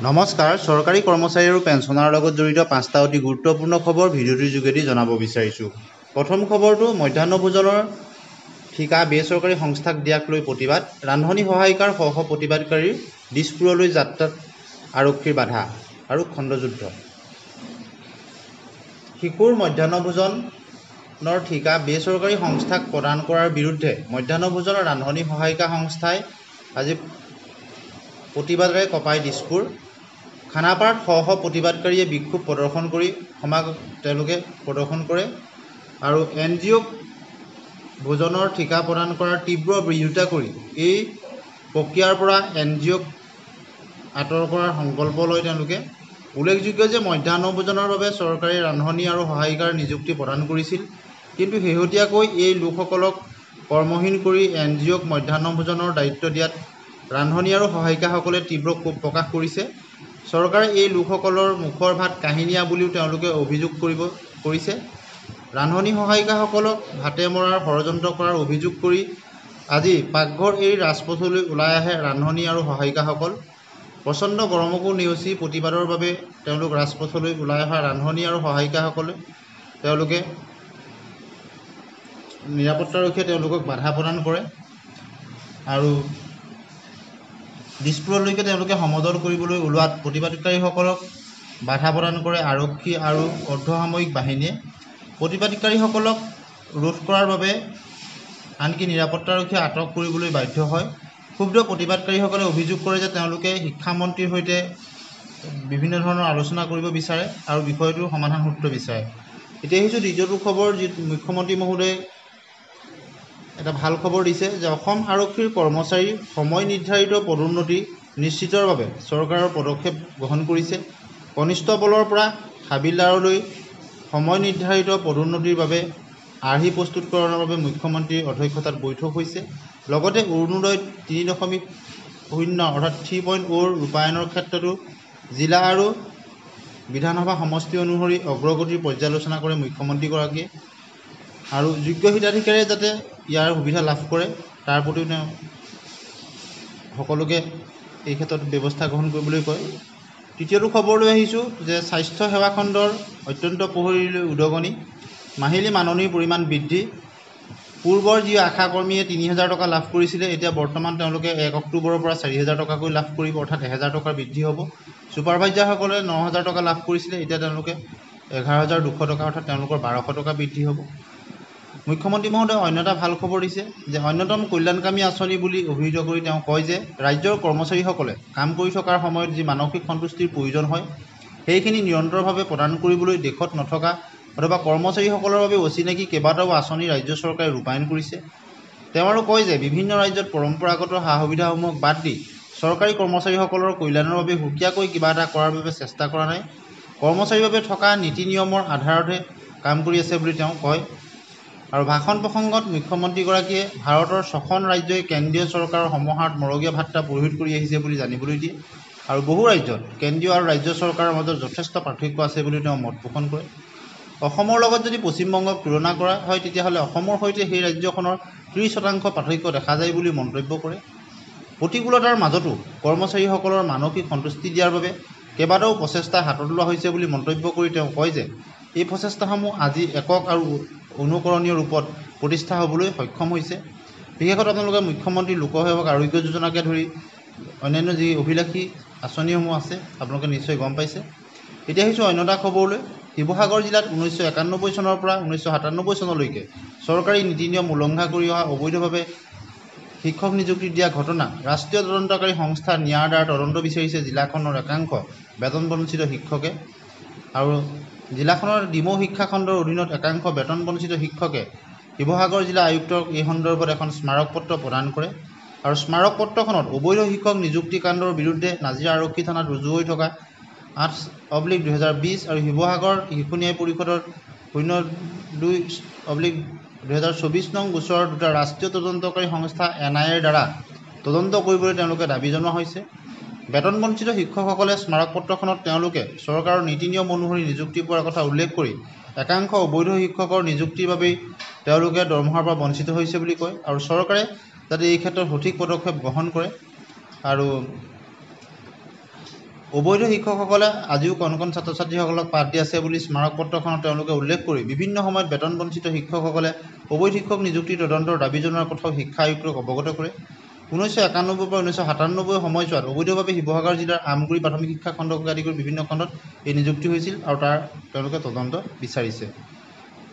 নমস্কাৰ, চৰকাৰী কৰ্মচাৰী আৰু পেঞ্চনাৰৰ লগত জড়িত 5টা অতি গুৰুত্বপূৰ্ণ খবৰ ভিডিঅ'টিৰ যোগেদি জনাব বিচাৰিছোঁ। প্ৰথম খবৰটো মধ্যাহ্ন ভোজনৰ ঠিকা বেচৰকাৰী সংস্থাক দিয়াক লৈ প্ৰতিবাদ। ৰান্ধনী সহায়িকাৰ শ প্ৰতিবাদকাৰীৰ দিছপুৰলৈ যাত্ৰাত আৰক্ষীৰ বাধা আৰু খণ্ডযুদ্ধ। শিশুৰ মধ্যাহ্ন ভোজনৰ ঠিকা বেচৰকাৰী সংস্থাক প্ৰদান কৰাৰ বিৰুদ্ধে মধ্যাহ্ন ভোজনৰ ৰান্ধনী সহায়িকা সংস্থাই আজি প্ৰতিবাদেৰে কঁপাই দিছপুৰ। খানাপাৰাত শ প্ৰতিবাদকাৰীয়ে বিক্ষোভ প্ৰদৰ্শন কৰি প্ৰদৰ্শন কৰে আৰু NGOক ভোজনৰ ঠিকা প্ৰদান কৰাৰ তীব্ৰ বিৰোধিতা কৰি এই প্ৰক্ৰিয়াৰ পৰা NGOক আঁতৰ কৰাৰ সংকল্প লয় তেওঁলোকে। উল্লেখযোগ্য যে মধ্যাহ্ন ভোজনৰ বাবে চৰকাৰে ৰান্ধনী আৰু সহায়িকাৰ নিযুক্তি প্ৰদান কৰিছিল, কিন্তু শেহতীয়াকৈ এই লোকসকলক কৰ্মহীন কৰি NGOক মধ্যাহ্ন ভোজনৰ দায়িত্ব দিয়াত ৰান্ধনী আৰু সহায়িকাসকলে তীব্ৰ ক্ষোভ প্ৰকাশ কৰিছে। চৰকাৰে এই লোকসকলৰ মুখৰ ভাত কাহিনীয়া বুলিও তেওঁলোকে অভিযোগ কৰিছে। ৰান্ধনী সহায়িকাসকলক ভাতে মৰাৰ ষড়যন্ত্ৰ কৰাৰ অভিযোগ কৰি আজি পাকঘৰ এৰি ৰাজপথলৈ ওলাই আহে ৰান্ধনী আৰু সহায়িকাসকল। প্ৰচণ্ড গৰমকো নেওচি প্ৰতিবাদৰ বাবে তেওঁলোক ৰাজপথলৈ ওলাই অহা ৰান্ধনী আৰু সহায়িকাসকলে নিৰাপত্তাৰক্ষীয়ে তেওঁলোকক বাধা প্ৰদান কৰে আৰু দিছপুৰলৈকে তেওঁলোকে সমদল কৰিবলৈ ওলোৱাত প্ৰতিবাদকাৰীসকলক বাধা প্ৰদান কৰে আৰক্ষী আৰু অৰ্ধসামৰিক বাহিনীয়ে। প্ৰতিবাদকাৰীসকলক ৰোধ কৰাৰ বাবে আনকি নিৰাপত্তাৰক্ষীয়ে আটক কৰিবলৈ বাধ্য হয়। ক্ষুব্ধ প্ৰতিবাদকাৰীসকলে অভিযোগ কৰে যে তেওঁলোকে শিক্ষামন্ত্ৰীৰ সৈতে বিভিন্ন ধৰণৰ আলোচনা কৰিব বিচাৰে আৰু বিষয়টোৰ সমাধান সূত্ৰ বিচাৰে। এতিয়া আহিছোঁ দ্বিতীয়টো খবৰ, যি মুখ্যমন্ত্ৰী মহোদয়ে এটা ভাল খবৰ দিছে যে অসম আৰক্ষীৰ কৰ্মচাৰীৰ সময় নিৰ্ধাৰিত পদোন্নতি নিশ্চিতৰ বাবে চৰকাৰৰ পদক্ষেপ গ্ৰহণ কৰিছে। কনিষ্টবলৰ পৰা হাবিলদাৰলৈ সময় নিৰ্ধাৰিত পদোন্নতিৰ বাবে আৰ্হি প্ৰস্তুতকৰণৰ বাবে মুখ্যমন্ত্ৰীৰ অধ্যক্ষতাত বৈঠক হৈছে। লগতে অৰুণোদয় 3.0 অৰ্থাৎ 3.0 ৰূপায়ণৰ ক্ষেত্ৰতো জিলা আৰু বিধানসভা সমষ্টি অনুসৰি অগ্ৰগতিৰ পৰ্যালোচনা কৰে মুখ্যমন্ত্ৰীগৰাকীয়ে আৰু যোগ্য হিতাধিকাৰীয়ে যাতে ইয়াৰ সুবিধা লাভ কৰে তাৰ প্ৰতিও তেওঁ সকলোকে এই ক্ষেত্ৰত ব্যৱস্থা গ্ৰহণ কৰিবলৈ কয়। তৃতীয়টো খবৰলৈ আহিছোঁ যে স্বাস্থ্য সেৱা খণ্ডৰ অত্যন্ত প্ৰহৰীলৈ উদগনি, মাহিলী মাননীৰ পৰিমাণ বৃদ্ধি। পূৰ্বৰ যি আশা কৰ্মীয়ে 3000 টকা লাভ কৰিছিলে, এতিয়া বৰ্তমান তেওঁলোকে 1 অক্টোবৰৰ পৰা 4000 টকাকৈ লাভ কৰিব, অৰ্থাৎ 1000 টকাৰ বৃদ্ধি হ'ব। ছুপাৰভাইজাৰসকলে 9000 টকা লাভ কৰিছিলে, এতিয়া তেওঁলোকে 11200 টকা, অৰ্থাৎ তেওঁলোকৰ 1200 টকা বৃদ্ধি হ'ব। মুখ্যমন্ত্ৰী মহোদয়ে অন্য এটা ভাল খবৰ দিছে যে অন্যতম কল্যাণকামী আঁচনি বুলি অভিহিত কৰি তেওঁ কয় যে ৰাজ্যৰ কৰ্মচাৰীসকলে কাম কৰি থকাৰ সময়ত যি মানসিক সন্তুষ্টিৰ প্ৰয়োজন হয় সেইখিনি নিৰন্তৰভাৱে প্ৰদান কৰিবলৈ দেশত নথকা অথবা কৰ্মচাৰীসকলৰ বাবে অচিনাকি কেইবাটাও আঁচনি ৰাজ্য চৰকাৰে ৰূপায়ণ কৰিছে। তেওঁ আৰু কয় যে বিভিন্ন ৰাজ্যত পৰম্পৰাগত সা সুবিধাসমূহক বাদ দি চৰকাৰী কৰ্মচাৰীসকলৰ কল্যাণৰ বাবে সুকীয়াকৈ কিবা এটা কৰাৰ বাবে চেষ্টা কৰা নাই, কৰ্মচাৰীৰ বাবে থকা নীতি নিয়মৰ আধাৰতহে কাম কৰি আছে বুলি তেওঁ কয়। আৰু ভাষণ প্ৰসংগত মুখ্যমন্ত্ৰীগৰাকীয়ে ভাৰতৰ 6খন ৰাজ্যই কেন্দ্ৰীয় চৰকাৰৰ সমাহাৰত মৰগীয়া ভাত্তা পৰিশোধ কৰি আহিছে বুলি জানিবলৈ দিয়ে আৰু বহু ৰাজ্যত কেন্দ্ৰীয় আৰু ৰাজ্য চৰকাৰৰ মাজত যথেষ্ট পাৰ্থক্য আছে বুলি তেওঁ মত পোষণ কৰে। অসমৰ লগত যদি পশ্চিমবংগক তুলনা কৰা হয় তেতিয়াহ'লে অসমৰ সৈতে সেই ৰাজ্যখনৰ 30% পাৰ্থক্য দেখা যায় বুলি মন্তব্য কৰে। প্ৰতিকূলতাৰ মাজতো কৰ্মচাৰীসকলৰ মানসিক সন্তুষ্টি দিয়াৰ বাবে কেইবাটাও প্ৰচেষ্টা হাতত লোৱা হৈছে বুলি মন্তব্য কৰি তেওঁ কয় যে এই প্ৰচেষ্টাসমূহ আজি একক আৰু অনুকৰণীয় ৰূপত প্ৰতিষ্ঠা হ'বলৈ সক্ষম হৈছে। বিশেষত আপোনালোকে মুখ্যমন্ত্ৰী লোকসেৱক আৰোগ্য যোজনাকে ধৰি অন্যান্য যি অভিলাষী আঁচনিসমূহ আছে আপোনালোকে নিশ্চয় গম পাইছে। এতিয়া আহিছোঁ অন্য এটা খবৰলৈ। শিৱসাগৰ জিলাত 1991 চনৰ পৰা 1997 চনলৈকে চৰকাৰী নীতি নিয়ম উলংঘা কৰি অহা অবৈধভাৱে শিক্ষক নিযুক্তি দিয়া ঘটনা ৰাষ্ট্ৰীয় তদন্তকাৰী সংস্থা নিয়াৰ দ্বাৰা তদন্ত বিচাৰিছে জিলাখনৰ একাংশ বেতন বঞ্চিত শিক্ষকে। আৰু জিলাখনৰ ডিমৌ শিক্ষা খণ্ডৰ অধীনত একাংশ বেতন বঞ্চিত শিক্ষকে শিৱসাগৰ জিলা আয়ুক্তক এই সন্দৰ্ভত এখন স্মাৰক পত্ৰ প্ৰদান কৰে আৰু স্মাৰক পত্ৰখনত অবৈধ শিক্ষক নিযুক্তি কাণ্ডৰ বিৰুদ্ধে নাজিৰা আৰক্ষী থানাত ৰুজু হৈ থকা 8/2020 আৰু শিৱসাগৰ শিশু ন্যায় পৰিষদৰ 02/2024 নং গোচৰৰ দুটা ৰাষ্ট্ৰীয় তদন্তকাৰী সংস্থা NIA ৰ দ্বাৰা তদন্ত কৰিবলৈ তেওঁলোকে দাবী জনোৱা হৈছে। বেতন বঞ্চিত শিক্ষকসকলে স্মাৰক পত্ৰখনত তেওঁলোকে চৰকাৰৰ নীতি নিয়ম অনুসৰি নিযুক্তি পোৱাৰ কথা উল্লেখ কৰি একাংশ অবৈধ শিক্ষকৰ নিযুক্তিৰ বাবেই তেওঁলোকে দৰমহাৰ পৰা বঞ্চিত হৈছে বুলি কয় আৰু চৰকাৰে যাতে এই ক্ষেত্ৰত সঠিক পদক্ষেপ গ্ৰহণ কৰে আৰু অবৈধ শিক্ষকসকলে আজিও কণ কণ ছাত্ৰ ছাত্ৰীসকলক পাঠ দি আছে বুলি স্মাৰক পত্ৰখনত তেওঁলোকে উল্লেখ কৰি বিভিন্ন সময়ত বেতন বঞ্চিত শিক্ষকসকলে অবৈধ শিক্ষক নিযুক্তি তদন্তৰ দাবী জনোৱাৰ কথাও শিক্ষা আয়ুক্তক অৱগত কৰে। 1991 পৰা 1997 সময়ছোৱাত অবৈধভাৱে শিৱসাগৰ জিলাৰ আমগুৰি প্ৰাথমিক শিক্ষা খণ্ডকে আদি কৰি বিভিন্ন খণ্ডত এই নিযুক্তি হৈছিল আৰু তাৰ তেওঁলোকে তদন্ত বিচাৰিছে।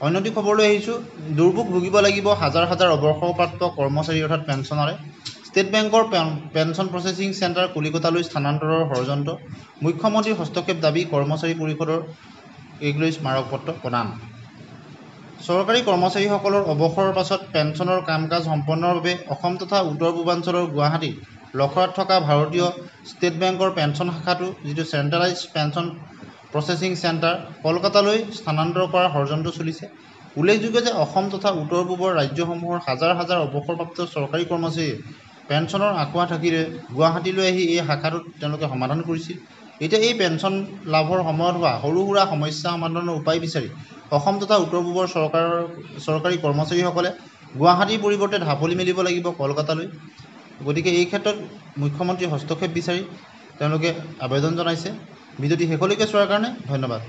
অন্যটি খবৰলৈ আহিছোঁ, দুৰ্ভোগ ভুগিব লাগিব হাজাৰ হাজাৰ অৱসৰপ্ৰাপ্ত কৰ্মচাৰী অৰ্থাৎ পেঞ্চনাৰে। ষ্টেট বেংকৰ পেঞ্চন প্ৰচেছিং চেণ্টাৰ কলিকতালৈ স্থানান্তৰৰ ষড়যন্ত্ৰ, মুখ্যমন্ত্ৰীৰ হস্তক্ষেপ দাবী, কৰ্মচাৰী পৰিষদৰ এক লৈ স্মাৰকপত্ৰ প্ৰদান। চৰকাৰী কৰ্মচাৰীসকলৰ অৱসৰৰ পাছত পেঞ্চনৰ কাম কাজ সম্পন্নৰ বাবে অসম তথা উত্তৰ পূৰ্বাঞ্চলৰ গুৱাহাটীৰ লখৰাত থকা ভাৰতীয় ষ্টেট বেংকৰ পেঞ্চন শাখাটো যিটো চেণ্ট্ৰেলাইজ পেঞ্চন প্ৰচেছিং চেণ্টাৰ কলকাতালৈ স্থানান্তৰ কৰাৰ ষড়যন্ত্ৰ চলিছে। উল্লেখযোগ্য যে অসম তথা উত্তৰ পূবৰ ৰাজ্যসমূহৰ হাজাৰ হাজাৰ অৱসৰপ্ৰাপ্ত চৰকাৰী কৰ্মচাৰীয়ে পেঞ্চনৰ আঁকোৱা থাকিলে গুৱাহাটীলৈ আহি এই শাখাটোত তেওঁলোকে সমাধান কৰিছিল। এতিয়া এই পেঞ্চন লাভৰ সময়ত হোৱা সৰু সুৰা সমস্যা সমাধানৰ উপায় বিচাৰি অসম তথা উত্তৰ পূবৰ চৰকাৰী কৰ্মচাৰীসকলে গুৱাহাটীৰ পৰিৱৰ্তে ঢাপলি মেলিব লাগিব কলকাতালৈ। গতিকে এই ক্ষেত্ৰত মুখ্যমন্ত্ৰীৰ হস্তক্ষেপ বিচাৰি তেওঁলোকে আবেদন জনাইছে। ভিডিঅ'টি শেষলৈকে চোৱাৰ কাৰণে ধন্যবাদ।